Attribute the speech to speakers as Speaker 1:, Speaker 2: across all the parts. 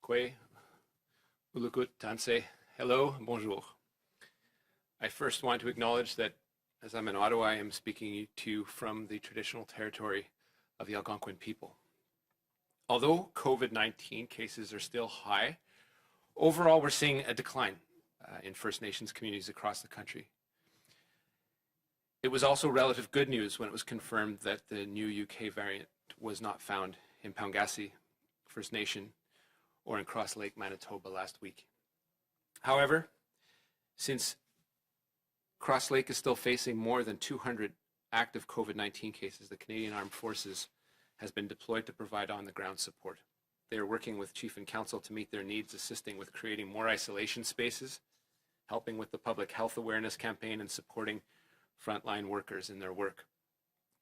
Speaker 1: Kwe, Ulukut, Tanse, hello, bonjour. I first want to acknowledge that as I'm in Ottawa, I am speaking to you from the traditional territory of the Algonquin people. Although COVID-19 cases are still high, overall we're seeing a decline in First Nations communities across the country. It was also relative good news when it was confirmed that the new UK variant was not found in Paungassi First Nation or in Cross Lake, Manitoba last week. However, since Cross Lake is still facing more than 200 active COVID-19 cases, the Canadian Armed Forces has been deployed to provide on-the-ground support. They are working with Chief and Council to meet their needs, assisting with creating more isolation spaces, helping with the public health awareness campaign, and supporting frontline workers in their work.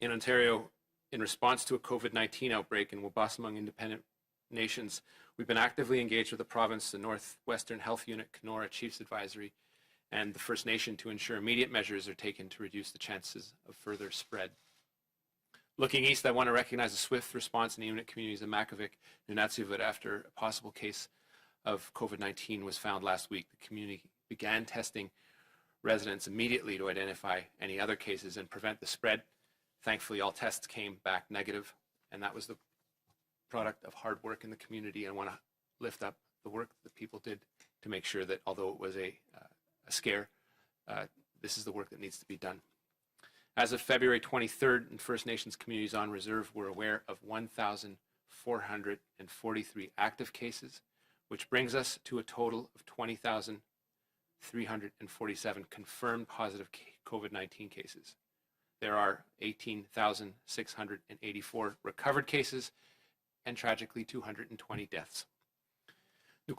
Speaker 1: In Ontario, in response to a COVID-19 outbreak in Wabaseemoong Independent Nations, we've been actively engaged with the province, the Northwestern Health Unit, Kenora Chiefs Advisory, and the First Nation to ensure immediate measures are taken to reduce the chances of further spread. Looking east, I want to recognize a swift response in the Inuit communities of Makavik, Nunatsiavut, after a possible case of COVID-19 was found last week. The community began testing residents immediately to identify any other cases and prevent the spread. Thankfully, all tests came back negative, and that was the product of hard work in the community. I want to lift up the work that people did to make sure that although it was a scare, this is the work that needs to be done. As of February 23rd, in First Nations communities on reserve, we're aware of 1,443 active cases, which brings us to a total of 20,347 confirmed positive COVID-19 cases. There are 18,684 recovered cases and tragically 220 deaths. We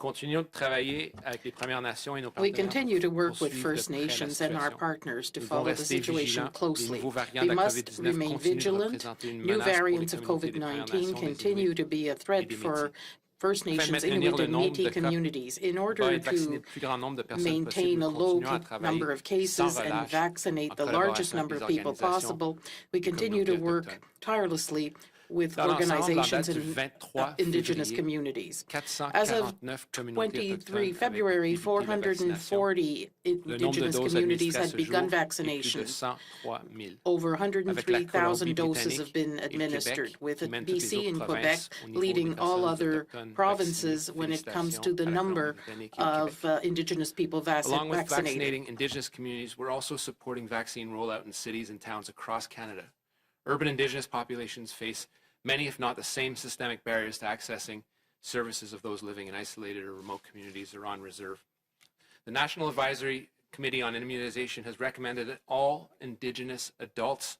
Speaker 1: continue
Speaker 2: to work with First Nations and our partners to follow the situation closely. We must remain vigilant. New variants of COVID-19 continue to be a threat for First Nations, Inuit, and Métis communities. In order to maintain a low number of cases and vaccinate the largest number of people possible, we continue to work tirelessly with organizations in Indigenous communities. As of 23 February, 440 Indigenous communities had begun vaccination. Over 103,000 doses have been administered, with BC and Quebec leading all other provinces when it comes to the number of Indigenous people vaccinated.
Speaker 1: Along with vaccinating Indigenous communities, we're also supporting vaccine rollout in cities and towns across Canada. Urban Indigenous populations face many, if not the same, systemic barriers to accessing services of those living in isolated or remote communities or on reserve. The National Advisory Committee on Immunization has recommended that all Indigenous adults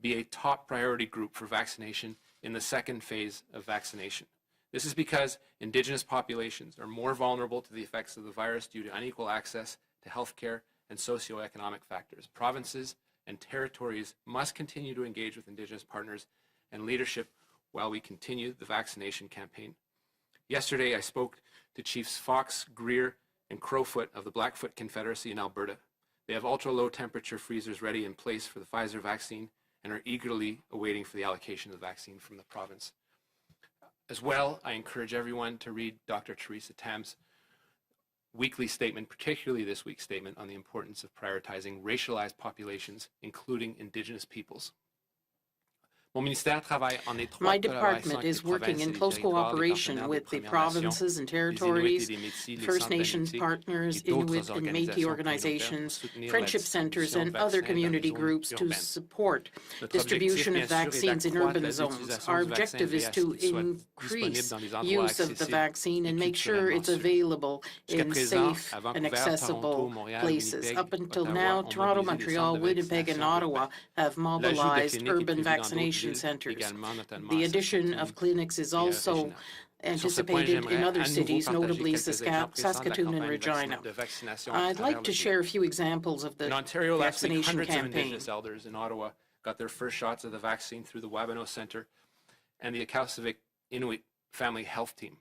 Speaker 1: be a top priority group for vaccination in the second phase of vaccination. This is because Indigenous populations are more vulnerable to the effects of the virus due to unequal access to healthcare and socioeconomic factors. Provinces and territories must continue to engage with Indigenous partners and leadership while we continue the vaccination campaign. Yesterday, I spoke to Chiefs Fox, Greer, and Crowfoot of the Blackfoot Confederacy in Alberta. They have ultra-low temperature freezers ready in place for the Pfizer vaccine and are eagerly awaiting for the allocation of the vaccine from the province. As well, I encourage everyone to read Dr. Teresa Tam's weekly statement, particularly this week's statement, on the importance of prioritizing racialized populations, including Indigenous peoples.
Speaker 2: My department is working in close cooperation with the provinces and territories, First Nations partners, Inuit and Métis organizations, friendship centers, and other community groups to support distribution of vaccines in urban zones. Our objective is to increase use of the vaccine and make sure it's available in safe and accessible places. Up until now, Toronto, Montreal, Winnipeg, and Ottawa have mobilized urban vaccination centers. The addition of clinics is also anticipated in other cities, notably Saskatoon and Regina. I'd like to share a few examples of the
Speaker 1: Ontario,
Speaker 2: vaccination
Speaker 1: last week, hundreds
Speaker 2: campaign.
Speaker 1: of Indigenous elders in Ottawa got their first shots of the vaccine through the Wabano Centre and the Akasavik Inuit Family Health Team.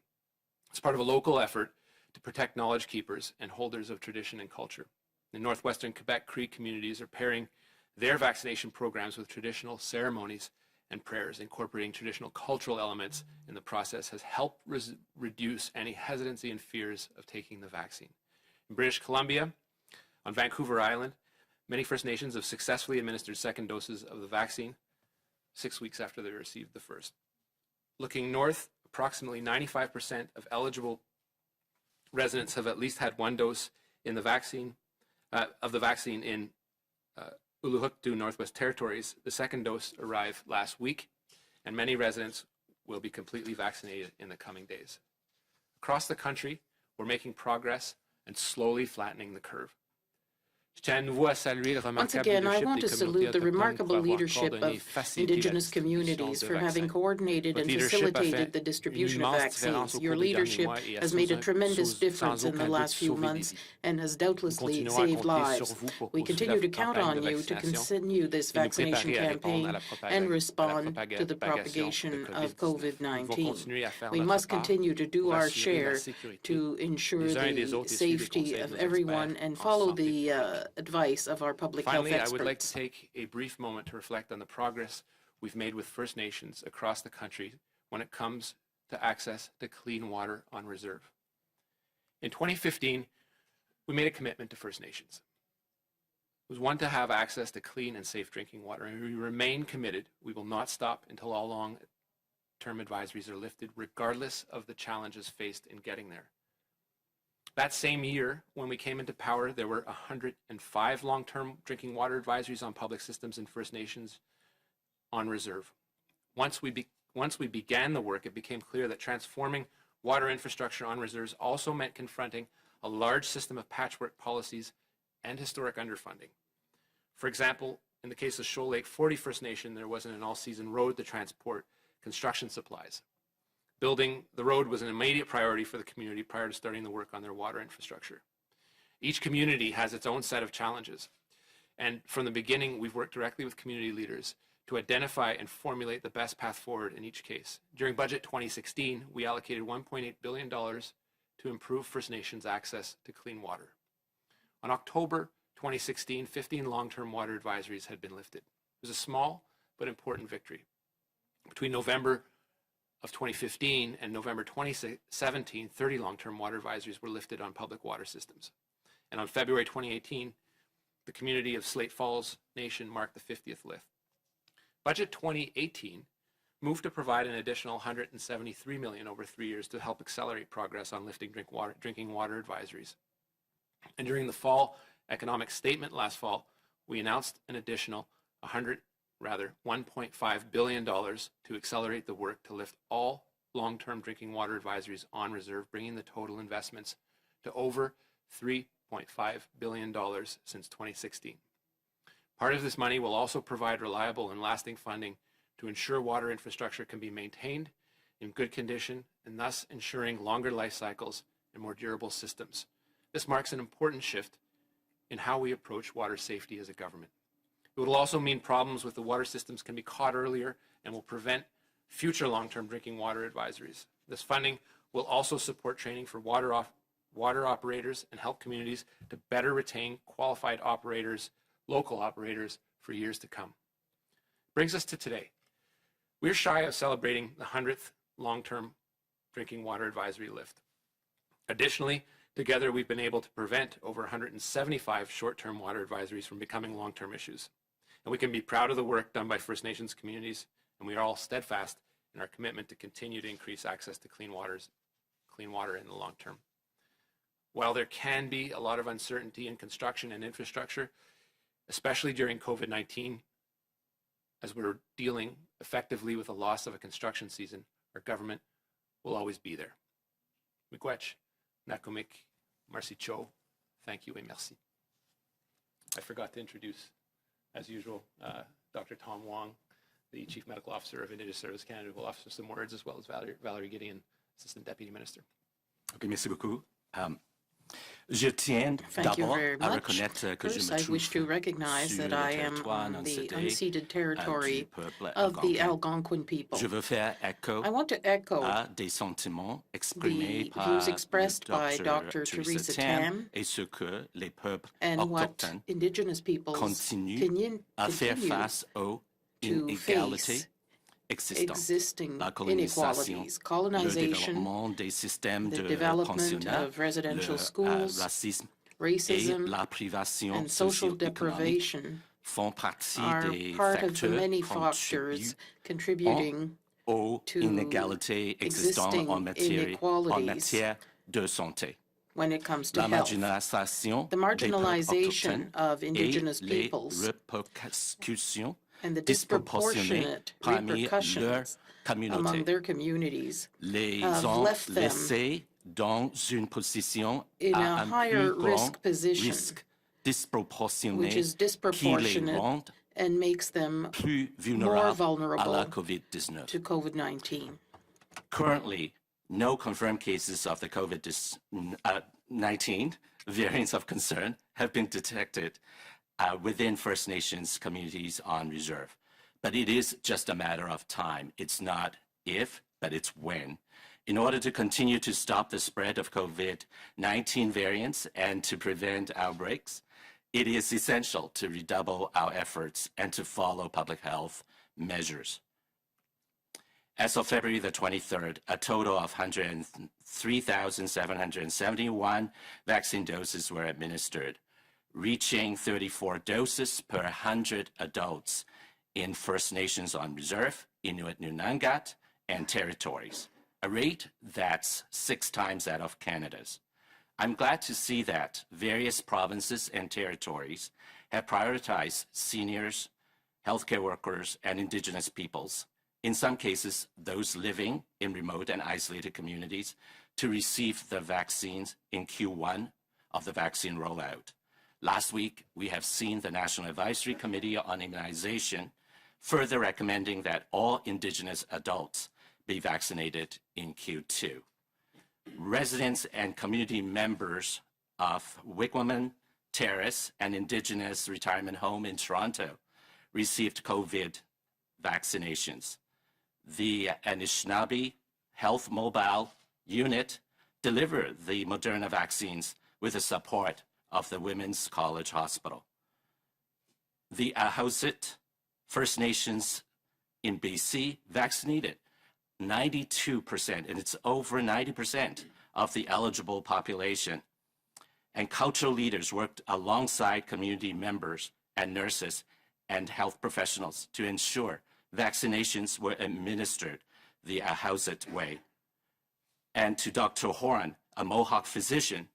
Speaker 1: It's part of a local effort to protect knowledge keepers and holders of tradition and culture. The Northwestern Quebec Cree communities are pairing their vaccination programs with traditional ceremonies and prayers. Incorporating traditional cultural elements in the process has helped reduce any hesitancy and fears of taking the vaccine. In British Columbia, on Vancouver Island, many First Nations have successfully administered second doses of the vaccine 6 weeks after they received the first. Looking north, approximately 95% of eligible residents have at least had one dose in the vaccine in Uluhuktu, Northwest Territories. The second dose arrived last week, and many residents will be completely vaccinated in the coming days. Across the country, we're making progress and slowly flattening the curve.
Speaker 2: Once again, I want to salute the remarkable leadership of Indigenous communities for having coordinated and facilitated the distribution of vaccines. Your leadership has made a tremendous difference in the last few months and has doubtlessly saved lives. We continue to count on you to continue this vaccination campaign and respond to the propagation of COVID-19. We must continue to do our share to ensure the safety of everyone and follow the advice of our public health experts.
Speaker 1: Finally, I would like to take a brief moment to reflect on the progress we've made with First Nations across the country when it comes to access to clean water on reserve. In 2015, we made a commitment to First Nations. It was one to have access to clean and safe drinking water, and we remain committed. We will not stop until all long-term advisories are lifted, regardless of the challenges faced in getting there. That same year, when we came into power, there were 105 long-term drinking water advisories on public systems in First Nations on reserve. Once we began the work, it became clear that transforming water infrastructure on reserves also meant confronting a large system of patchwork policies and historic underfunding. For example, in the case of Shoal Lake 40 First Nation, there wasn't an all-season road to transport construction supplies. Building the road was an immediate priority for the community prior to starting the work on their water infrastructure. Each community has its own set of challenges, and from the beginning, we've worked directly with community leaders to identify and formulate the best path forward in each case. During Budget 2016, we allocated $1.8 billion to improve First Nations access to clean water. On October 2016, 15 long-term water advisories had been lifted. It was a small but important victory. Between November of 2015 and November 2017, 30 long-term water advisories were lifted on public water systems. And on February 2018, the community of Slate Falls Nation marked the 50th lift. Budget 2018 moved to provide an additional $173 million over 3 years to help accelerate progress on lifting drinking water advisories. And during the fall economic statement last fall, we announced an additional $1.5 billion to accelerate the work to lift all long-term drinking water advisories on reserve, bringing the total investments to over $3.5 billion since 2016. Part of this money will also provide reliable and lasting funding to ensure water infrastructure can be maintained in good condition and thus ensuring longer life cycles and more durable systems. This marks an important shift in how we approach water safety as a government. It will also mean problems with the water systems can be caught earlier and will prevent future long-term drinking water advisories. This funding will also support training for water operators and help communities to better retain qualified operators, local operators, for years to come. Brings us to today. We're shy of celebrating the 100th long-term drinking water advisory lift. Additionally, together we've been able to prevent over 175 short-term water advisories from becoming long-term issues. And we can be proud of the work done by First Nations communities, and we are all steadfast in our commitment to continue to increase access to clean water in the long term. While there can be a lot of uncertainty in construction and infrastructure, especially during COVID-19, as we're dealing effectively with the loss of a construction season, our government will always be there. Miigwech, Nakomik, Marcy Cho, thank you and merci. I forgot to introduce, as usual, Dr. Tom Wong, the Chief Medical Officer of Indigenous Services Canada, who will offer some words, as well as Valerie Gideon, Assistant Deputy Minister.
Speaker 3: Okay, merci beaucoup. Je tiens d'abord à reconnaître que
Speaker 2: First, I wish to recognize that I am on the unceded territory of the Algonquin people.
Speaker 3: Je veux faire écho
Speaker 2: I want to echo
Speaker 3: à des sentiments exprimés
Speaker 2: the
Speaker 3: par
Speaker 2: views expressed by Dr.
Speaker 3: Theresa Tam et ce que les peuples
Speaker 2: and what
Speaker 3: autochtones
Speaker 2: Indigenous peoples
Speaker 3: continuent à faire face aux inégalités
Speaker 2: existing inequalities, colonization, the development of residential schools, racism, and social deprivation are part of the many factors contributing to existing inequalities when it comes to health. The marginalization of Indigenous peoples and the disproportionate repercussions among their communities have left them in a higher risk position, which is disproportionate and makes them more vulnerable to COVID-19.
Speaker 3: Currently, no confirmed cases of the COVID-19 variants of concern have been detected within First Nations communities on reserve. But it is just a matter of time. It's not if, but it's when. In order to continue to stop the spread of COVID-19 variants and to prevent outbreaks, it is essential to redouble our efforts and to follow public health measures. As of February the 23rd, a total of 103,771 vaccine doses were administered, reaching 34 doses per 100 adults in First Nations on reserve, Inuit Nunangat, and territories, a rate that's 6 times that of Canada's. I'm glad to see that various provinces and territories have prioritized seniors, healthcare workers, and Indigenous peoples, in some cases, those living in remote and isolated communities, to receive the vaccines in Q1 of the vaccine rollout. Last week, we have seen the National Advisory Committee on Immunization further recommending that all Indigenous adults be vaccinated in Q2. Residents and community members of Wigwaman Terrace and Indigenous Retirement Home in Toronto received COVID vaccinations. The Anishinaabe Health Mobile Unit delivered the Moderna vaccines with the support of the Women's College Hospital. The Ahousaht First Nations in BC vaccinated 92%, and it's over 90% of the eligible population. And cultural leaders worked alongside community members and nurses and health professionals to ensure vaccinations were administered the Ahousaht way. And to Dr. Horan, a Mohawk physician,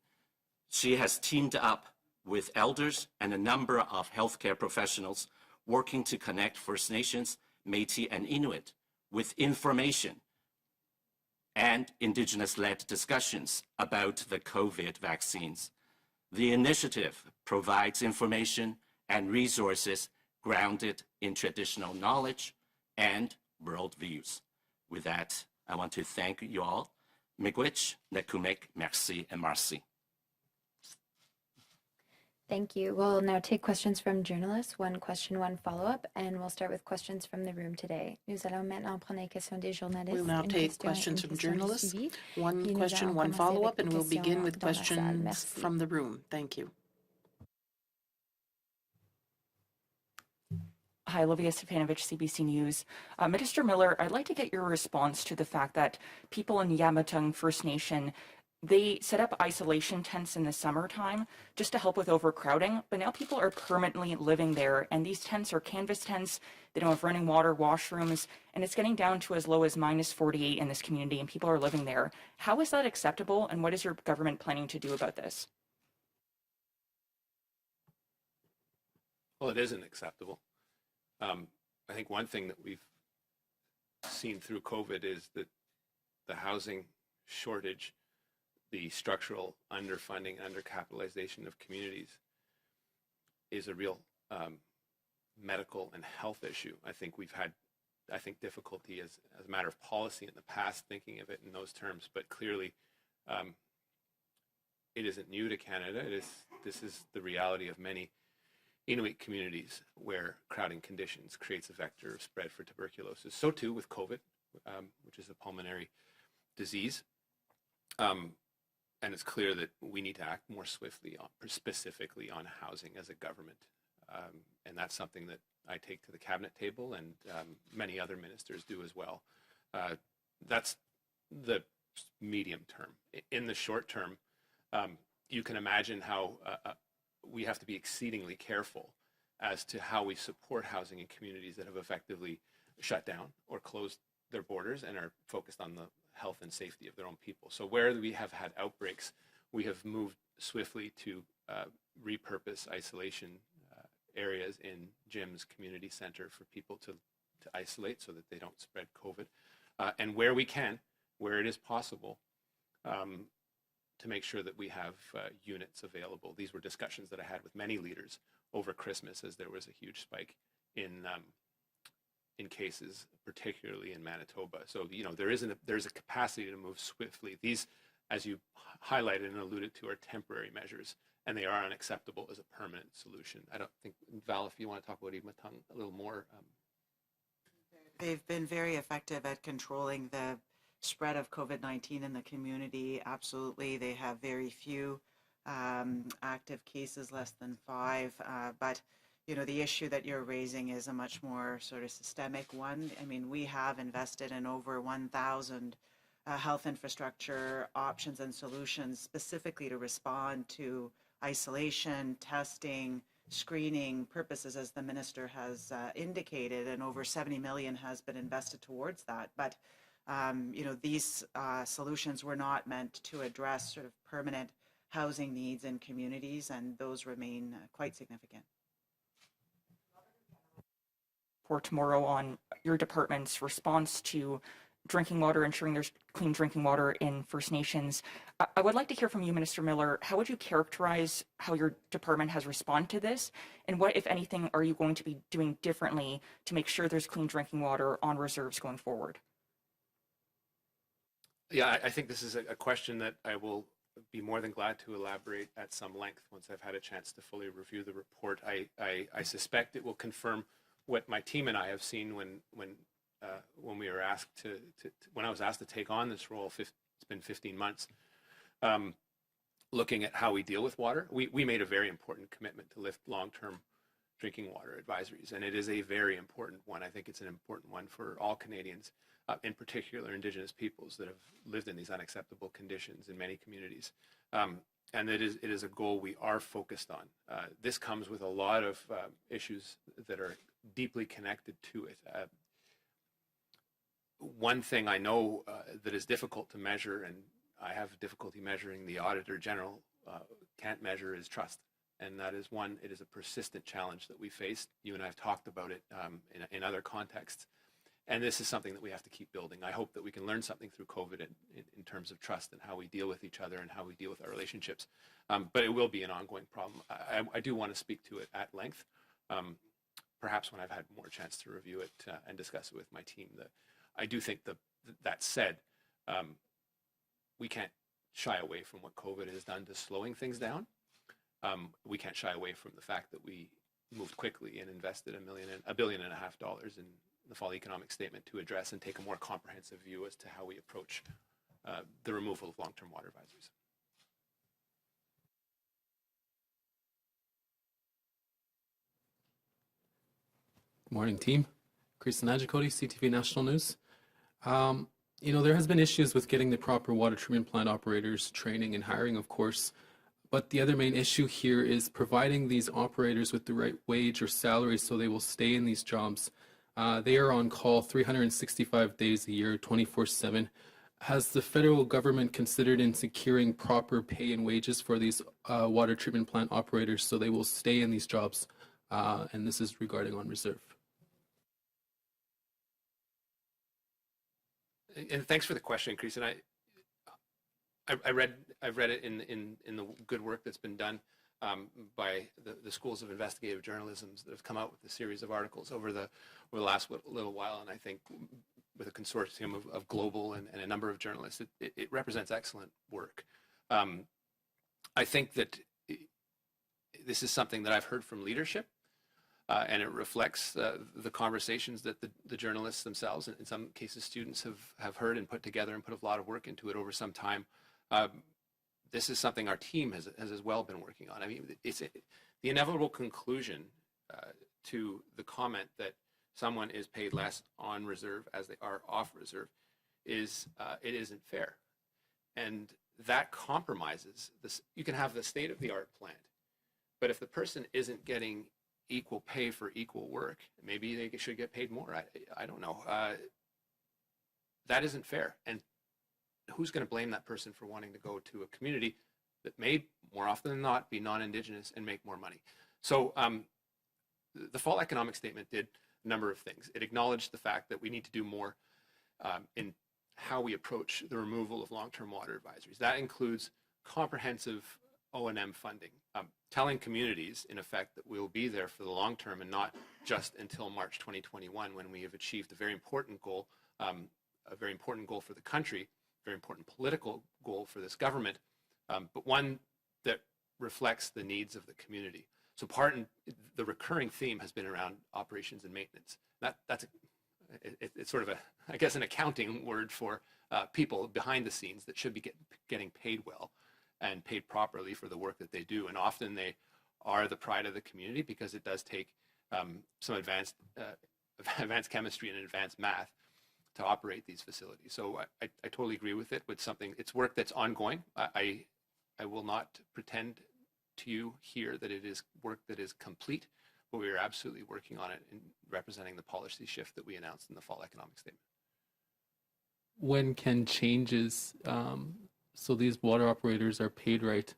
Speaker 3: she has teamed up with elders and a number of healthcare professionals working to connect First Nations, Métis, and Inuit with information and Indigenous-led discussions about the COVID vaccines. The initiative provides information and resources grounded in traditional knowledge and worldviews. With that, I want to thank you all. Miigwech, Nekumek, merci, and marci.
Speaker 4: Thank you. We'll now take questions from journalists. One question, one follow-up, and we'll start with questions from the room today. Nous allons maintenant prendre les questions des journalistes.
Speaker 2: We'll now take questions from journalists. One question, one follow-up, and we'll begin with questions from the room. Thank you.
Speaker 5: Hi, Olivia Stepanovich, CBC News. Minister Miller, I'd like to get your response to the fact that people in Yamatang First Nation, they set up isolation tents in the summertime just to help with overcrowding, but now people are permanently living there, and these tents are canvas tents. They don't have running water, washrooms, and it's getting down to as low as -48 in this community, and people are living there. How is that acceptable, and what is your government planning to do about this?
Speaker 1: Well, it isn't acceptable. I think one thing that we've seen through COVID is that the housing shortage, the structural underfunding, undercapitalization of communities is a real medical and health issue. I think we've had, difficulty as a matter of policy in the past thinking of it in those terms, but clearly it isn't new to Canada. This is the reality of many Inuit communities where crowding conditions creates a vector of spread for tuberculosis. So too with COVID, which is a pulmonary disease. And it's clear that we need to act more swiftly, specifically on housing as a government. And that's something that I take to the cabinet table, and many other ministers do as well. That's the medium term. In the short term, you can imagine how we have to be exceedingly careful as to how we support housing in communities that have effectively shut down or closed their borders and are focused on the health and safety of their own people. So where we have had outbreaks, we have moved swiftly to repurpose isolation areas in gyms, community center for people to isolate so that they don't spread COVID. And where we can, where it is possible, to make sure that we have units available. These were discussions that I had with many leaders over Christmas, as there was a huge spike in cases, particularly in Manitoba. So, you know, there's a capacity to move swiftly. These, as you highlighted and alluded to, are temporary measures, and they are unacceptable as a permanent solution. I don't think, Val, if you want to talk about Imatang a little more.
Speaker 6: They've been very effective at controlling the spread of COVID-19 in the community. Absolutely. They have very few active cases, less than 5. But, you know, the issue that you're raising is a much more sort of systemic one. I mean, we have invested in over 1,000 health infrastructure options and solutions specifically to respond to isolation, testing, screening purposes, as the minister has indicated, and over 70 million has been invested towards that. But you know, these solutions were not meant to address sort of permanent housing needs in communities, and those remain quite significant.
Speaker 5: For tomorrow on your department's response to drinking water, ensuring there's clean drinking water in First Nations. I would like to hear from you, Minister Miller. How would you characterize how your department has responded to this? And what, if anything, are you going to be doing differently to make sure there's clean drinking water on reserves going forward?
Speaker 1: Yeah, I think this is a question that I will be more than glad to elaborate at some length once I've had a chance to fully review the report. I suspect it will confirm what my team and I have seen when we were asked when I was asked to take on this role. It's been 15 months. Looking at how we deal with water, we made a very important commitment to lift long-term drinking water advisories, and it is a very important one. I think it's an important one for all Canadians, in particular Indigenous peoples that have lived in these unacceptable conditions in many communities. And it is a goal we are focused on. This comes with a lot of issues that are deeply connected to it. One thing I know that is difficult to measure, and I have difficulty measuring, the Auditor General can't measure, is trust. And that is one, it is a persistent challenge that we face. You and I have talked about it in other contexts. And this is something that we have to keep building. I hope that we can learn something through COVID in terms of trust and how we deal with each other and how we deal with our relationships. But it will be an ongoing problem. I do want to speak to it at length, perhaps when I've had more chance to review it and discuss it with my team. I do think that said, we can't shy away from what COVID has done to slowing things down. We can't shy away from the fact that we moved quickly and invested $1.5 billion in the fall economic statement to address and take a more comprehensive view as to how we approach the removal of long-term water advisories.
Speaker 7: Good morning, team. Chris Najikoti, CTV National News. You know, there has been issues with getting the proper water treatment plant operators training and hiring, of course. But the other main issue here is providing these operators with the right wage or salary so they will stay in these jobs. They are on call 365 days a year, 24/7. Has the federal government considered in securing proper pay and wages for these water treatment plant operators so they will stay in these jobs? And this is regarding on reserve.
Speaker 1: And thanks for the question, Chris. And I've read it in the good work that's been done by the schools of investigative journalism that have come out with a series of articles over the last little while. And I think with a consortium of global and a number of journalists, it represents excellent work. I think that this is something that I've heard from leadership, and it reflects the conversations that the journalists themselves, and in some cases students, have heard and put together and put a lot of work into it over some time. This is something our team has as well been working on. I mean, it's the inevitable conclusion to the comment that someone is paid less on reserve as they are off reserve is it isn't fair. And that compromises this. You can have the state-of-the-art plant, but if the person isn't getting equal pay for equal work, maybe they should get paid more. I don't know. That isn't fair. And who's going to blame that person for wanting to go to a community that may, more often than not, be non-Indigenous and make more money? So the fall economic statement did a number of things. It acknowledged the fact that we need to do more in how we approach the removal of long-term water advisories. That includes comprehensive O&M funding, telling communities, in effect, that we'll be there for the long term and not just until March 2021, when we have achieved a very important goal for the country, very important political goal for this government, but one that reflects the needs of the community. So the recurring theme has been around operations and maintenance. It's sort of I guess, an accounting word for people behind the scenes that should be getting paid well and paid properly for the work that they do. And often they are the pride of the community because it does take some advanced chemistry and advanced math to operate these facilities. So I totally agree with it. It's work that's ongoing. I will not pretend to you here that it is work that is complete, but we are absolutely working on it and representing the policy shift that we announced in the fall economic statement.
Speaker 7: When can changes, so these water operators are paid right,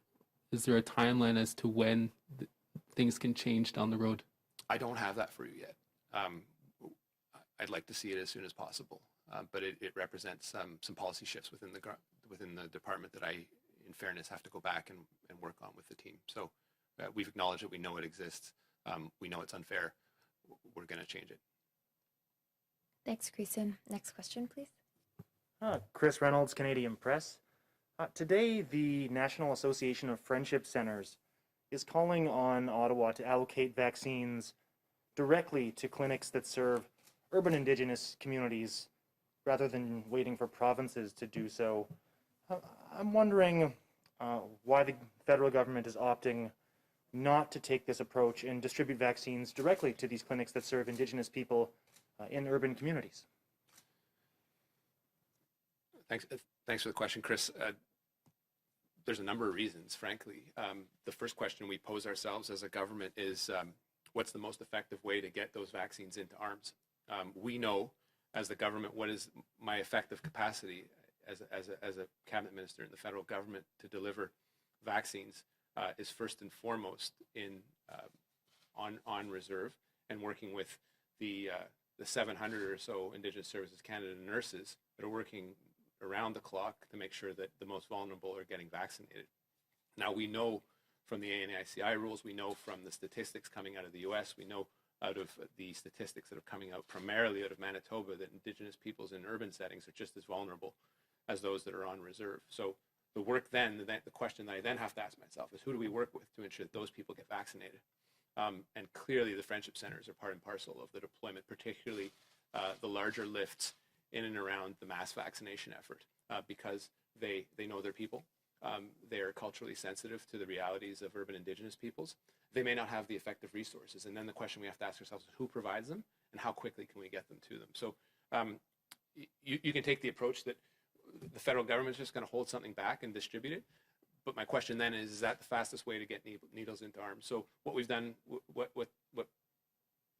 Speaker 7: is there a timeline as to when things can change down the road?
Speaker 1: I don't have that for you yet. I'd like to see it as soon as possible, but it represents some policy shifts within the department that I, in fairness, have to go back and work on with the team. So we've acknowledged that we know it exists. We know it's unfair. We're going to change it.
Speaker 4: Thanks, Creason. Next question, please.
Speaker 8: Chris Reynolds, Canadian Press. Today, the National Association of Friendship Centers is calling on Ottawa to allocate vaccines directly to clinics that serve urban Indigenous communities rather than waiting for provinces to do so. I'm wondering why the federal government is opting not to take this approach and distribute vaccines directly to these clinics that serve Indigenous people in urban communities.
Speaker 1: Thanks for the question, Chris. There's a number of reasons, frankly. The first question we pose ourselves as a government is, what's the most effective way to get those vaccines into arms? We know, as the government, what is my effective capacity as a cabinet minister in the federal government to deliver vaccines is first and foremost on reserve, and working with the 700 or so Indigenous Services Canada nurses that are working around the clock to make sure that the most vulnerable are getting vaccinated. Now, we know from the ANICI rules, we know from the statistics coming out of the US, we know out of the statistics that are coming out primarily out of Manitoba that Indigenous peoples in urban settings are just as vulnerable as those that are on reserve. So the work then, the question that I then have to ask myself is, who do we work with to ensure that those people get vaccinated? And clearly the friendship centers are part and parcel of the deployment, particularly the larger lifts in and around the mass vaccination effort, because they know their people. They are culturally sensitive to the realities of urban Indigenous peoples. They may not have the effective resources. And then the question we have to ask ourselves is, who provides them and how quickly can we get them to them? So you can take the approach that the federal government is just going to hold something back and distribute it. But my question then is that the fastest way to get needles into arms? So what we've done, what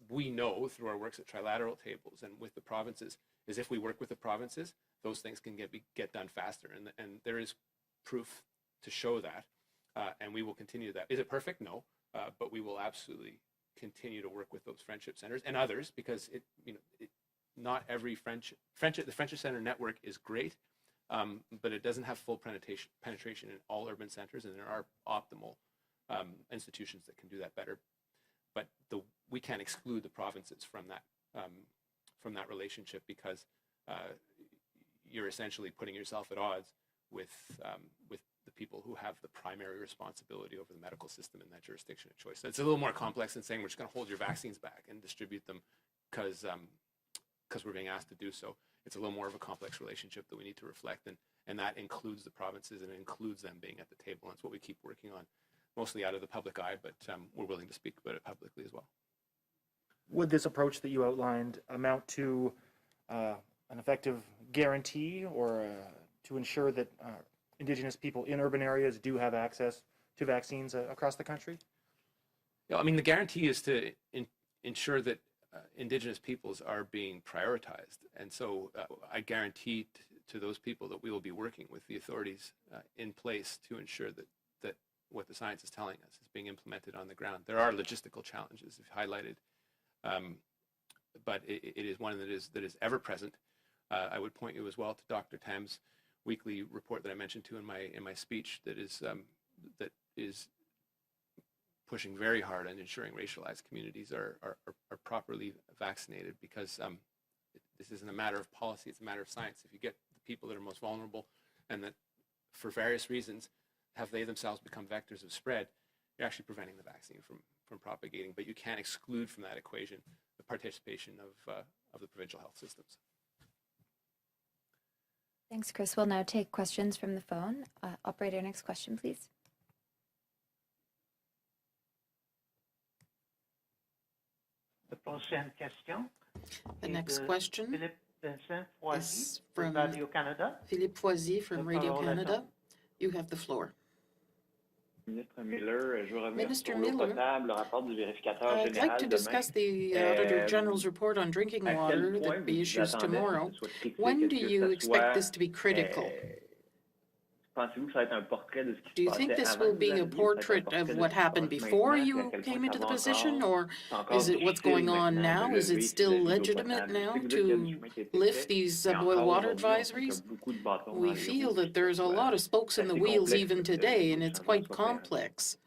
Speaker 1: we know through our works at trilateral tables and with the provinces is, if we work with the provinces, those things can get done faster. And there is proof to show that, and we will continue that. Is it perfect? No, but we will absolutely continue to work with those friendship centers and others, because not every the friendship center network is great, but it doesn't have full penetration in all urban centers, and there are optimal institutions that can do that better. But we can't exclude the provinces from that relationship, because you're essentially putting yourself at odds with the people who have the primary responsibility over the medical system in that jurisdiction of choice. So it's a little more complex than saying we're just going to hold your vaccines back and distribute them because we're being asked to do so. It's a little more of a complex relationship that we need to reflect, and that includes the provinces, and it includes them being at the table. And it's what we keep working on, mostly out of the public eye, but we're willing to speak about it publicly as well.
Speaker 8: would this approach that you outlined amount to an effective guarantee or to ensure that Indigenous people in urban areas do have access to vaccines across the country?
Speaker 1: Yeah, I mean, the guarantee is to ensure that Indigenous peoples are being prioritized. And so I guarantee to those people that we will be working with the authorities in place to ensure that what the science is telling us is being implemented on the ground. There are logistical challenges highlighted, but it is one that is ever present. I would point you as well to Dr. Tam's weekly report that I mentioned to in my speech that is pushing very hard on ensuring racialized communities are properly vaccinated, because this isn't a matter of policy, it's a matter of science. If you get the people that are most vulnerable and that for various reasons have they themselves become vectors of spread, you're actually preventing the vaccine from propagating. But you can't exclude from that equation the participation of the provincial health systems.
Speaker 4: Thanks, Chris. We'll now take questions from the phone. Operator, next question, please.
Speaker 2: The next question is from Philippe Foisy from Radio Canada. You have the floor. Minister Miller, I'd like to discuss the Auditor General's report on drinking water that will be issued tomorrow. When do you expect this to be critical? Do you think this will be a portrait of what happened before you came into the position, or is it what's going on now? Is it still legitimate now to lift these boil water advisories? We feel that there's a lot of spokes in the wheels even today, and it's quite complex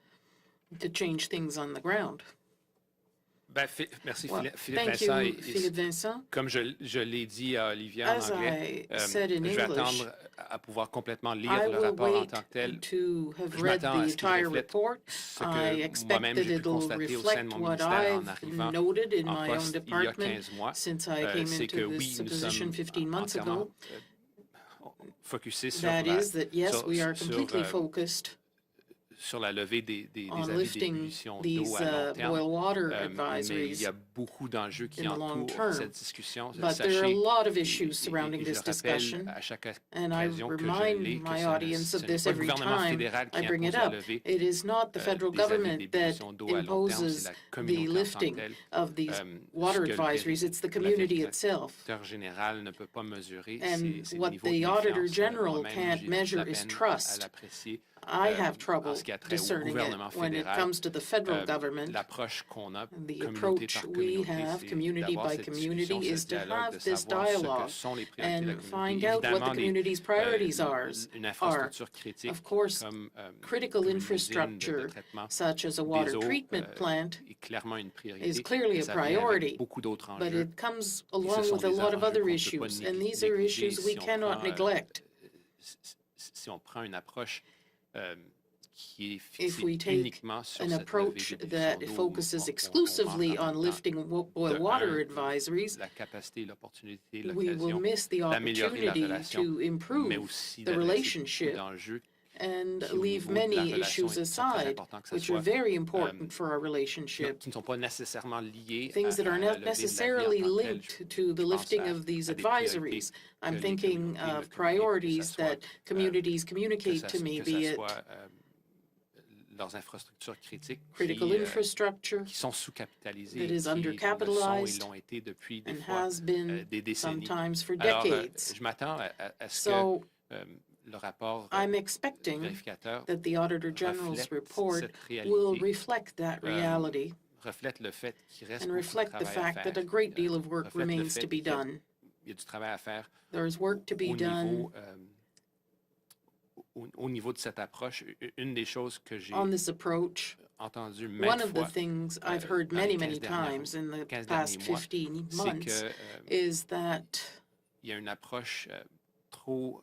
Speaker 2: to change things on the ground.
Speaker 1: Merci,
Speaker 2: Well,
Speaker 1: Philippe
Speaker 2: thank
Speaker 1: Vincent.
Speaker 2: you, Philippe Vincent.
Speaker 1: Comme je l'ai dit à Olivier en
Speaker 2: As
Speaker 1: anglais,
Speaker 2: I said in
Speaker 1: je vais
Speaker 2: English,
Speaker 1: attendre à pouvoir complètement lire
Speaker 2: I
Speaker 1: le
Speaker 2: will
Speaker 1: rapport en
Speaker 2: wait
Speaker 1: tant que tel.
Speaker 2: to have
Speaker 1: Je
Speaker 2: read
Speaker 1: m'attends à
Speaker 2: the
Speaker 1: ce qu'il
Speaker 2: entire
Speaker 1: reflète
Speaker 2: report.
Speaker 1: ce que
Speaker 2: I expect
Speaker 1: moi-même
Speaker 2: that
Speaker 1: j'ai pu
Speaker 2: it'll
Speaker 1: constater au sein de
Speaker 2: reflect
Speaker 1: mon
Speaker 2: what
Speaker 1: ministère en
Speaker 2: I've
Speaker 1: arrivant
Speaker 2: noted in
Speaker 1: en
Speaker 2: my own
Speaker 1: poste il y a
Speaker 2: department
Speaker 1: 15 mois.
Speaker 2: since I came
Speaker 1: C'est que
Speaker 2: into
Speaker 1: oui,
Speaker 2: this
Speaker 1: nous
Speaker 2: position
Speaker 1: sommes
Speaker 2: 15 months
Speaker 1: entièrement
Speaker 2: ago.
Speaker 1: focusés sur
Speaker 2: That is that, yes, we are
Speaker 1: sur,
Speaker 2: completely focused
Speaker 1: sur la levée des
Speaker 2: on
Speaker 1: avis
Speaker 2: lifting
Speaker 1: d'ébullition d'eau
Speaker 2: these
Speaker 1: à long terme.
Speaker 2: boil water
Speaker 1: Mais il
Speaker 2: advisories
Speaker 1: y a beaucoup d'enjeux qui
Speaker 2: in the long
Speaker 1: entourent
Speaker 2: term.
Speaker 1: cette discussion.
Speaker 2: But there are a
Speaker 1: Sachez,
Speaker 2: lot of issues surrounding
Speaker 1: et je
Speaker 2: this
Speaker 1: le rappelle
Speaker 2: discussion,
Speaker 1: à chaque
Speaker 2: and I
Speaker 1: occasion que je
Speaker 2: remind
Speaker 1: l'ai, que
Speaker 2: my
Speaker 1: ce
Speaker 2: audience of
Speaker 1: n'est
Speaker 2: this
Speaker 1: pas le
Speaker 2: every
Speaker 1: gouvernement
Speaker 2: time
Speaker 1: fédéral qui
Speaker 2: I bring it
Speaker 1: impose la
Speaker 2: up.
Speaker 1: levée
Speaker 2: It is not the federal
Speaker 1: des avis
Speaker 2: government that
Speaker 1: d'ébullition d'eau à long terme,
Speaker 2: imposes
Speaker 1: c'est la
Speaker 2: the
Speaker 1: communauté en tant que
Speaker 2: lifting
Speaker 1: telle.
Speaker 2: of these
Speaker 1: Ce
Speaker 2: water
Speaker 1: que
Speaker 2: advisories. It's the community itself.
Speaker 1: le directeur général ne peut pas mesurer,
Speaker 2: And
Speaker 1: c'est le
Speaker 2: what
Speaker 1: niveau
Speaker 2: the
Speaker 1: de
Speaker 2: Auditor
Speaker 1: méfiance.
Speaker 2: General
Speaker 1: Moi-même,
Speaker 2: can't
Speaker 1: j'ai
Speaker 2: measure
Speaker 1: la
Speaker 2: is
Speaker 1: peine
Speaker 2: trust.
Speaker 1: à l'apprécier.
Speaker 2: I have trouble
Speaker 1: En ce qui a trait au
Speaker 2: discerning it
Speaker 1: gouvernement
Speaker 2: when it
Speaker 1: fédéral,
Speaker 2: comes to the federal government.
Speaker 1: l'approche qu'on a,
Speaker 2: The
Speaker 1: communauté
Speaker 2: approach
Speaker 1: par
Speaker 2: we
Speaker 1: communauté,
Speaker 2: have,
Speaker 1: c'est
Speaker 2: community
Speaker 1: d'avoir
Speaker 2: by
Speaker 1: cette
Speaker 2: community,
Speaker 1: discussion,
Speaker 2: is
Speaker 1: ce
Speaker 2: to
Speaker 1: dialogue, de
Speaker 2: have this
Speaker 1: savoir ce que
Speaker 2: dialogue
Speaker 1: sont les priorités de la
Speaker 2: and
Speaker 1: communauté.
Speaker 2: find out what the
Speaker 1: Évidemment,
Speaker 2: community's priorities are.
Speaker 1: une infrastructure critique
Speaker 2: Of course,
Speaker 1: comme,
Speaker 2: critical
Speaker 1: comme une usine de
Speaker 2: infrastructure,
Speaker 1: traitement
Speaker 2: such as a
Speaker 1: des
Speaker 2: water
Speaker 1: eaux,
Speaker 2: treatment plant,
Speaker 1: est clairement une priorité.
Speaker 2: is clearly
Speaker 1: Et
Speaker 2: a
Speaker 1: ça vient avec
Speaker 2: priority,
Speaker 1: beaucoup d'autres
Speaker 2: but
Speaker 1: enjeux.
Speaker 2: it comes
Speaker 1: Et ce
Speaker 2: along
Speaker 1: sont
Speaker 2: with a
Speaker 1: des
Speaker 2: lot of
Speaker 1: enjeux
Speaker 2: other
Speaker 1: qu'on ne peut
Speaker 2: issues,
Speaker 1: pas
Speaker 2: and these are
Speaker 1: négliger
Speaker 2: issues we
Speaker 1: si on
Speaker 2: cannot
Speaker 1: prend,
Speaker 2: neglect.
Speaker 1: si on prend une approche qui est
Speaker 2: If
Speaker 1: fixée
Speaker 2: we take
Speaker 1: uniquement sur
Speaker 2: an
Speaker 1: cette
Speaker 2: approach
Speaker 1: levée
Speaker 2: that
Speaker 1: d'ébullition d'eau,
Speaker 2: focuses
Speaker 1: on
Speaker 2: exclusively
Speaker 1: manque en
Speaker 2: on
Speaker 1: même temps
Speaker 2: lifting boil water advisories,
Speaker 1: la capacité et l'opportunité,
Speaker 2: we will
Speaker 1: l'occasion
Speaker 2: miss the
Speaker 1: d'améliorer la
Speaker 2: opportunity
Speaker 1: relation,
Speaker 2: to
Speaker 1: mais
Speaker 2: improve
Speaker 1: aussi
Speaker 2: the
Speaker 1: d'adresser beaucoup
Speaker 2: relationship
Speaker 1: d'enjeux
Speaker 2: and
Speaker 1: qui, au
Speaker 2: leave
Speaker 1: niveau de la
Speaker 2: many
Speaker 1: relation,
Speaker 2: issues
Speaker 1: sont très
Speaker 2: aside,
Speaker 1: importants, que ce
Speaker 2: which are
Speaker 1: soit
Speaker 2: very important for our relationship.
Speaker 1: qui ne sont pas nécessairement liés
Speaker 2: Things that
Speaker 1: à
Speaker 2: are
Speaker 1: la
Speaker 2: not
Speaker 1: levée de l'avis en
Speaker 2: necessarily
Speaker 1: tant que tel.
Speaker 2: linked to the
Speaker 1: Je pense
Speaker 2: lifting
Speaker 1: à
Speaker 2: of these
Speaker 1: des priorités
Speaker 2: advisories.
Speaker 1: que
Speaker 2: I'm
Speaker 1: les
Speaker 2: thinking
Speaker 1: communautés me
Speaker 2: of
Speaker 1: communiquent,
Speaker 2: priorities
Speaker 1: que ça
Speaker 2: that
Speaker 1: soit,
Speaker 2: communities
Speaker 1: que
Speaker 2: communicate
Speaker 1: ça,
Speaker 2: to me,
Speaker 1: que
Speaker 2: be
Speaker 1: ça
Speaker 2: it
Speaker 1: soit leurs infrastructures critiques
Speaker 2: critical infrastructure
Speaker 1: qui sont sous-capitalisées,
Speaker 2: that is
Speaker 1: qui le sont et
Speaker 2: undercapitalized
Speaker 1: l'ont été depuis des
Speaker 2: and
Speaker 1: fois
Speaker 2: has been
Speaker 1: des décennies.
Speaker 2: sometimes for
Speaker 1: Alors,
Speaker 2: decades.
Speaker 1: je m'attends à ce
Speaker 2: So
Speaker 1: que le rapport
Speaker 2: I'm expecting
Speaker 1: vérificateur
Speaker 2: that the Auditor General's
Speaker 1: reflète
Speaker 2: report
Speaker 1: cette
Speaker 2: will
Speaker 1: réalité,
Speaker 2: reflect that reality
Speaker 1: reflète le fait qu'il reste
Speaker 2: and
Speaker 1: beaucoup de
Speaker 2: reflect the
Speaker 1: travail à
Speaker 2: fact that a
Speaker 1: faire,
Speaker 2: great deal of work
Speaker 1: reflète le
Speaker 2: remains
Speaker 1: fait
Speaker 2: to be
Speaker 1: qu'il y a-
Speaker 2: done.
Speaker 1: Il y a du travail à faire
Speaker 2: There is work to be
Speaker 1: au
Speaker 2: done
Speaker 1: niveau, au niveau de cette approche. Une des choses que j'ai
Speaker 2: on this approach.
Speaker 1: entendu
Speaker 2: One
Speaker 1: maintes
Speaker 2: of the
Speaker 1: fois
Speaker 2: things I've heard
Speaker 1: dans les
Speaker 2: many
Speaker 1: 15 dernières-
Speaker 2: times in the
Speaker 1: 15
Speaker 2: past
Speaker 1: derniers mois,
Speaker 2: 15
Speaker 1: c'est
Speaker 2: months
Speaker 1: que
Speaker 2: is that
Speaker 1: il y a une approche trop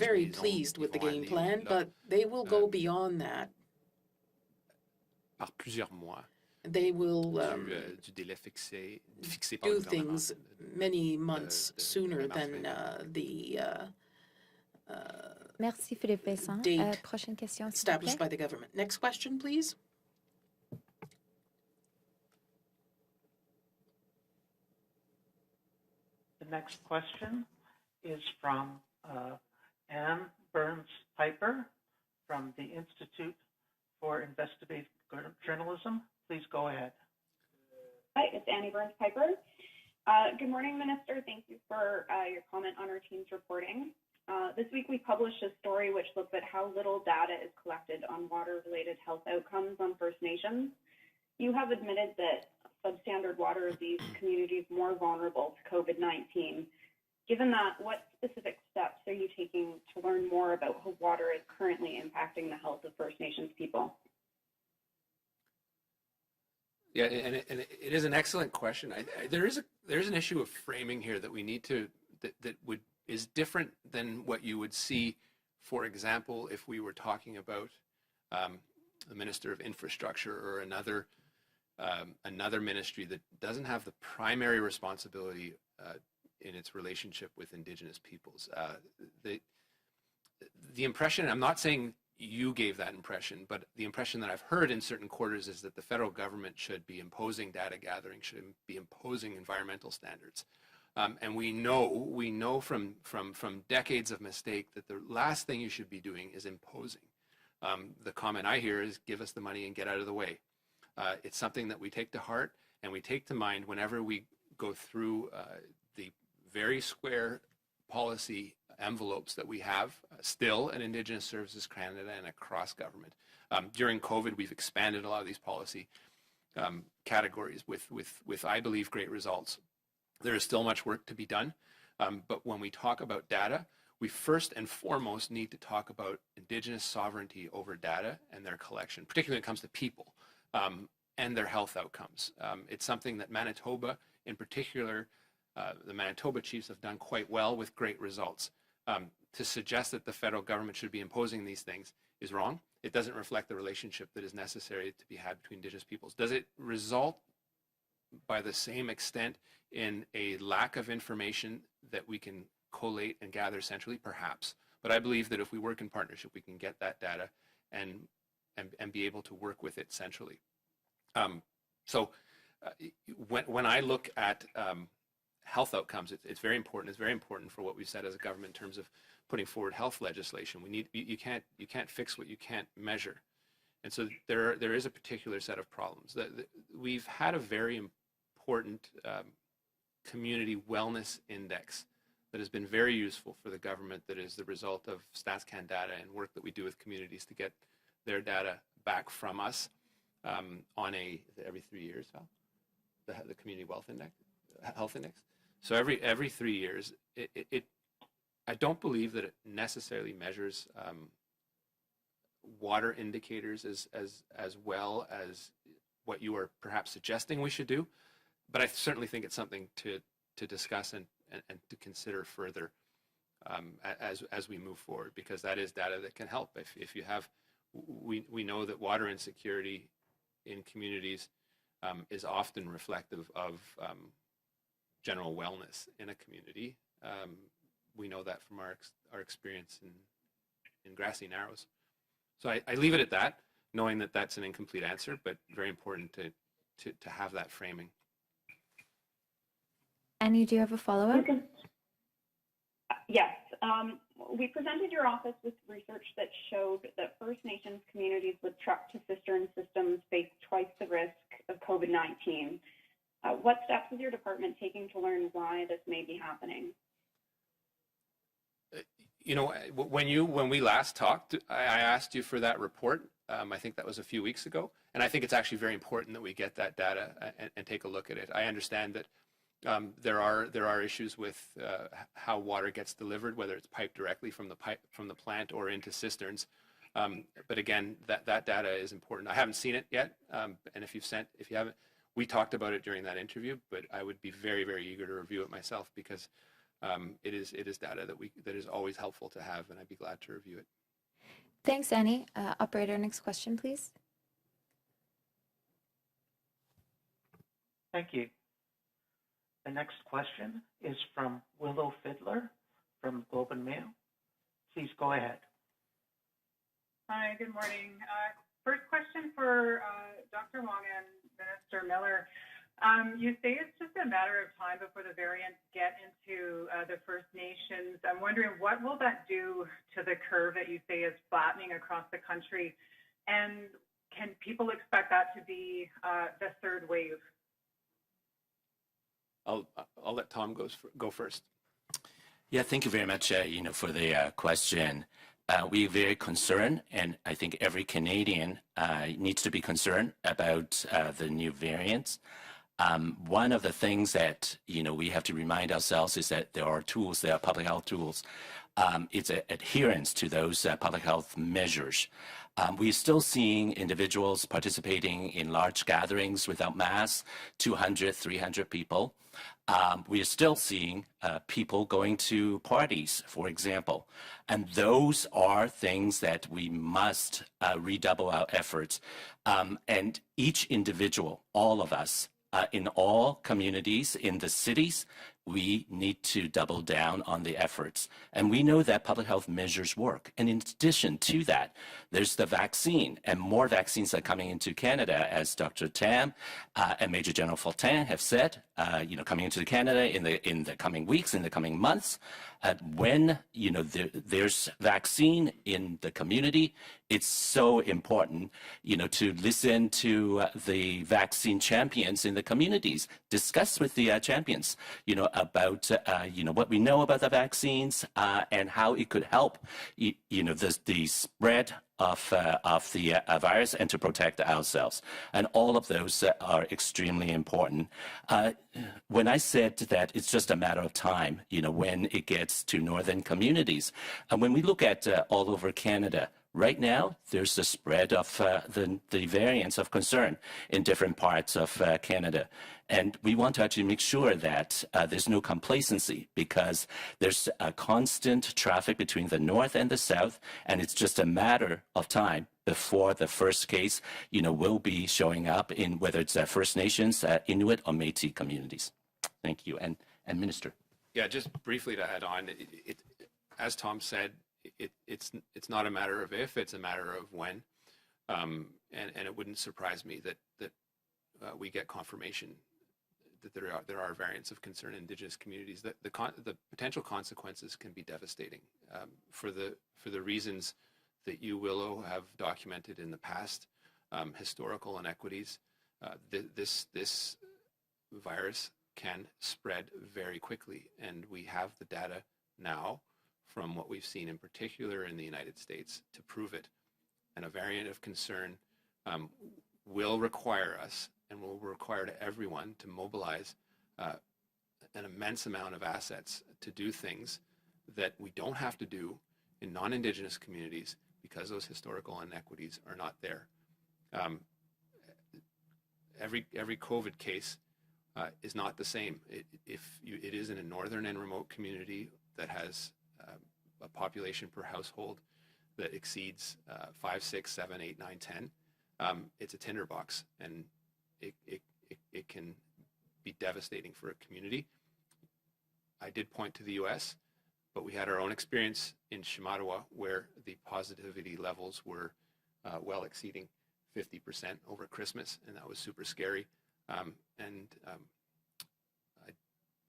Speaker 2: very pleased with the game plan, but they will go beyond that.
Speaker 1: Par plusieurs mois.
Speaker 2: They will
Speaker 1: du délai fixé par le
Speaker 2: do things many months sooner than the
Speaker 4: Merci Philippe Vincent.
Speaker 2: date
Speaker 4: Prochaine question, s'il vous
Speaker 2: established
Speaker 4: plaît.
Speaker 2: by the government. Next question, please.
Speaker 9: Ma
Speaker 10: next question is from Anne Burns-Piper from the Institute for Investigative Journalism. Please go ahead.
Speaker 11: Hi, it's Annie Burns-Piper. Good morning, Minister. Thank you for your comment on our team's reporting. This week we published a story which looks at how little data is collected on water-related health outcomes on First Nations. You have admitted that substandard water leaves communities more vulnerable to COVID-19. Given that, what specific steps are you taking to learn more about how water is currently impacting the health of First Nations people?
Speaker 1: Yeah, and it is an excellent question. There's an issue of framing here that we need to is different than what you would see, for example, if we were talking about the Minister of Infrastructure or another ministry that doesn't have the primary responsibility in its relationship with Indigenous peoples. The impression, I'm not saying you gave that impression, but the impression that I've heard in certain quarters is that the federal government should be imposing data gathering, should be imposing environmental standards. And we know from decades of mistake that the last thing you should be doing is imposing. The comment I hear is give us the money and get out of the way. It's something that we take to heart and we take to mind whenever we go through the very square policy envelopes that we have still in Indigenous Services Canada and across government. During COVID, we've expanded a lot of these policy categories with I believe, great results. There is still much work to be done, but when we talk about data, we first and foremost need to talk about Indigenous sovereignty over data and their collection, particularly when it comes to people and their health outcomes. It's something that Manitoba, in particular, the Manitoba chiefs have done quite well with great results. To suggest that the federal government should be imposing these things is wrong. It doesn't reflect the relationship that is necessary to be had between Indigenous peoples. Does it result by the same extent in a lack of information that we can collate and gather centrally? Perhaps. But I believe that if we work in partnership, we can get that data and be able to work with it centrally. When I look at health outcomes, it's very important. It's very important for what we've said as a government in terms of putting forward health legislation. You can't fix what you can't measure. And so there is a particular set of problems. We've had a very important community wellness index that has been very useful for the government, that is the result of StatsCan data and work that we do with communities to get their data back from us on every 3 years, the community health index. So every 3 years, I don't believe that it necessarily measures water indicators as well as what you are perhaps suggesting we should do, but I certainly think it's something to discuss and to consider further as we move forward, because that is data that can help. If you have, we know that water insecurity in communities is often reflective of general wellness in a community. We know that from our experience in Grassy Narrows. So I leave it at that, knowing that that's an incomplete answer, but very important to have that framing.
Speaker 4: Annie, do you have a follow-up?
Speaker 11: Yes. We presented your office with research that showed that First Nations communities with truck-to-cistern systems face twice the risk of COVID-19. What steps is your department taking to learn why this may be happening?
Speaker 1: You know, when we last talked, I asked you for that report. I think that was a few weeks ago, and I think it's actually very important that we get that data and take a look at it. I understand that there are issues with how water gets delivered, whether it's piped directly from the plant or into cisterns. But again, that data is important. I haven't seen it yet, and if you haven't, we talked about it during that interview. But I would be very, very eager to review it myself, because it is data that is always helpful to have, and I'd be glad to review it.
Speaker 4: Thanks, Annie. Operator, next question, please.
Speaker 10: Thank you. The next question is from Willow Fiddler from Globe and Mail. Please go ahead.
Speaker 12: Hi, good morning. First question for Dr. Wong and Minister Miller. You say it's just a matter of time before the variants get into the First Nations. I'm wondering, what will that do to the curve that you say is flattening across the country? And can people expect that to be the third wave?
Speaker 1: I'll let Tom go first.
Speaker 3: Yeah, thank you very much, for the question. We're very concerned, and I think every Canadian needs to be concerned about the new variants. One of the things that, we have to remind ourselves is that there are tools, there are public health tools. It's adherence to those public health measures. We're still seeing individuals participating in large gatherings without masks, 200, 300 people. We are still seeing people going to parties, for example. And those are things that we must redouble our efforts. And each individual, all of us, in all communities, in the cities, we need to double down on the efforts. And we know that public health measures work. And in addition to that, there's the vaccine, and more vaccines are coming into Canada, as Dr. Tam and Major General Fortin have said, coming into Canada in the coming weeks, in the coming months. When, there's vaccine in the community, it's so important, to listen to the vaccine champions in the communities, discuss with the champions, about, what we know about the vaccines and how it could help, the spread of the virus and to protect ourselves. And all of those are extremely important. When I said that it's just a matter of time, when it gets to northern communities, and when we look at all over Canada, right now, there's the spread of the variants of concern in different parts of Canada. And we want to actually make sure that there's no complacency, because there's a constant traffic between the north and the south, and it's just a matter of time before the first case, will be showing up in whether it's First Nations, Inuit, or Métis communities. Thank you. And Minister.
Speaker 1: Yeah, just briefly to add on, as Tom said, it's not a matter of if, it's a matter of when. And it wouldn't surprise me that we get confirmation that there are variants of concern in Indigenous communities. That the potential consequences can be devastating for the reasons that you, Willow, have documented in the past, historical inequities. This virus can spread very quickly, and we have the data now from what we've seen in particular in the United States to prove it. And a variant of concern will require us, and will require to everyone, to mobilize an immense amount of assets to do things that we don't have to do in non-Indigenous communities because those historical inequities are not there. Every COVID case is not the same. It is in a northern and remote community that has a population per household that exceeds 5, 6, 7, 8, 9, 10. It's a tinderbox, and it can be devastating for a community. I did point to the US, but we had our own experience in Shamattawa where the positivity levels were well exceeding 50% over Christmas, and that was super scary. I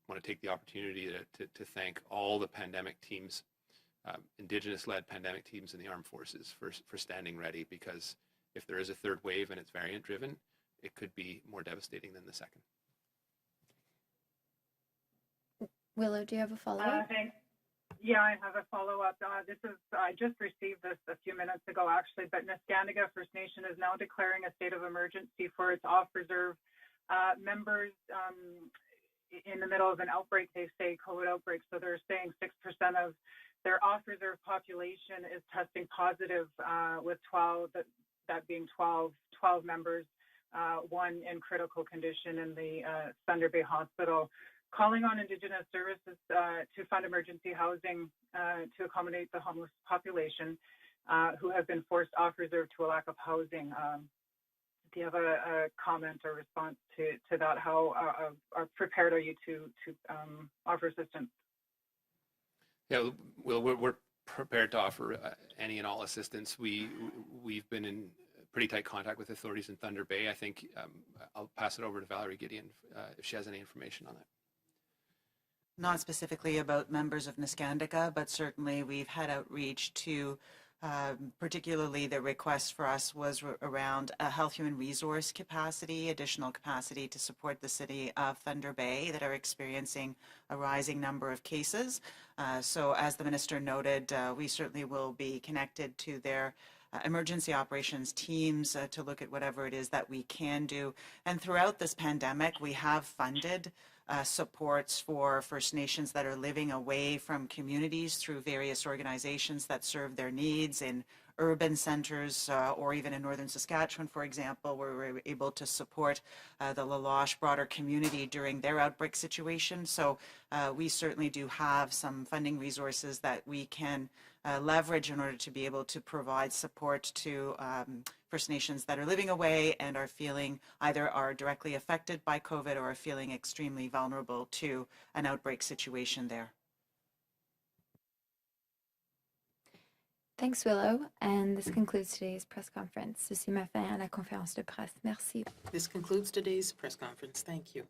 Speaker 1: want to take the opportunity to thank all the pandemic teams, Indigenous-led pandemic teams in the armed forces for standing ready, because if there is a third wave and it's variant-driven, it could be more devastating than the second.
Speaker 4: Willow, do you have a follow-up?
Speaker 12: Thanks. Yeah, I have a follow-up. I just received this a few minutes ago, actually, but Neskantaga First Nation is now declaring a state of emergency for its off-reserve members in the middle of an outbreak, they say, COVID outbreak. So they're saying 6% of their off-reserve population is testing positive with 12, that being 12 members, one in critical condition in the Thunder Bay Hospital, calling on Indigenous Services to fund emergency housing to accommodate the homeless population who have been forced off reserve to a lack of housing. Do you have a comment or response to that? How prepared are you to offer assistance?
Speaker 1: Yeah, well, we're prepared to offer any and all assistance. We've been in pretty tight contact with authorities in Thunder Bay. I think I'll pass it over to Valerie Gideon if she has any information on that.
Speaker 6: Not specifically about members of Nescandica, but certainly we've had outreach to particularly the request for us was around a health human resource capacity, additional capacity to support the city of Thunder Bay that are experiencing a rising number of cases. So as the minister noted, we certainly will be connected to their emergency operations teams to look at whatever it is that we can do. And throughout this pandemic, we have funded supports for First Nations that are living away from communities through various organizations that serve their needs in urban centers or even in northern Saskatchewan, for example, where we're able to support the La Loche broader community during their outbreak situation. So we certainly do have some funding resources that we can leverage in order to be able to provide support to First Nations that are living away and are feeling either are directly affected by COVID or are feeling extremely vulnerable to an outbreak situation there.
Speaker 4: Thanks, Willow. And this concludes today's press conference. Ceci m'a fait à la conférence de presse. Merci.
Speaker 2: This concludes today's press conference. Thank you.